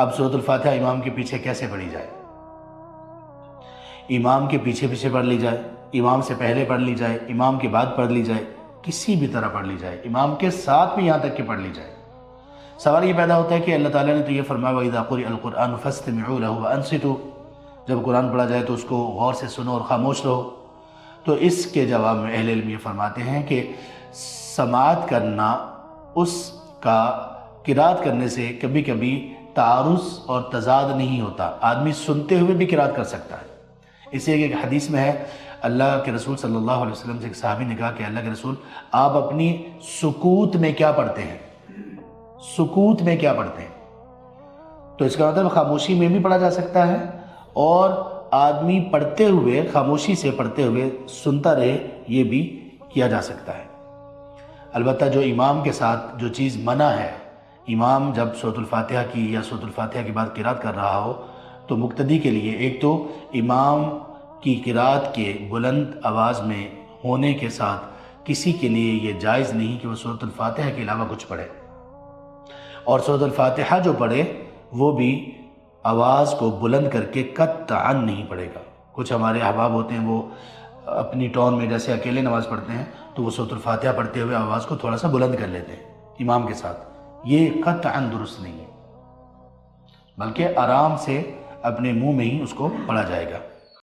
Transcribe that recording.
اب سورۃ الفاتحہ امام کے پیچھے کیسے پڑھی جائے؟ امام کے پیچھے پیچھے پڑھ لی جائے، امام سے پہلے پڑھ لی جائے، امام کے بعد پڑھ لی جائے، کسی بھی طرح پڑھ لی جائے، امام کے ساتھ بھی یہاں تک کہ پڑھ لی جائے۔ سوال یہ پیدا ہوتا ہے کہ اللہ تعالیٰ نے تو یہ فرمایا وَإِذَا قُرِئَ الْقُرْآنُ فَاسْتَمِعُوا لَهُ وَأَنصِتُوا، جب قرآن پڑھا جائے تو اس کو غور سے سنو اور خاموش رہو۔ تو اس کے جواب میں اہل علم یہ فرماتے ہیں کہ سماعت کرنا اس کا قرات کرنے سے کبھی کبھی تعارض اور تضاد نہیں ہوتا، آدمی سنتے ہوئے بھی قرات کر سکتا ہے۔ اس لیے کہ ایک حدیث میں ہے، اللہ کے رسول صلی اللہ علیہ وسلم سے ایک صحابی نے کہا کہ اللہ کے رسول آپ اپنی سکوت میں کیا پڑھتے ہیں؟ سکوت میں کیا پڑھتے ہیں؟ تو اس کا مطلب خاموشی میں بھی پڑھا جا سکتا ہے، اور آدمی پڑھتے ہوئے خاموشی سے پڑھتے ہوئے سنتا رہے، یہ بھی کیا جا سکتا ہے۔ البتہ جو امام کے ساتھ جو چیز منع ہے، امام جب سورۃ الفاتحہ کی یا سورۃ الفاتحہ کے بعد قرات کر رہا ہو تو مقتدی کے لیے ایک تو امام کی قرات کے بلند آواز میں ہونے کے ساتھ کسی کے لیے یہ جائز نہیں کہ وہ سورۃ الفاتحہ کے علاوہ کچھ پڑھے، اور سورۃ الفاتحہ جو پڑھے وہ بھی آواز کو بلند کر کے قطعاً نہیں پڑھے گا۔ کچھ ہمارے احباب ہوتے ہیں وہ اپنی ٹون میں جیسے اکیلے نماز پڑھتے ہیں تو وہ سورۃ الفاتحہ پڑھتے ہوئے آواز کو تھوڑا سا بلند کر لیتے ہیں امام کے ساتھ، یہ قطعاً درست نہیں ہے، بلکہ آرام سے اپنے منہ میں ہی اس کو پڑھا جائے گا۔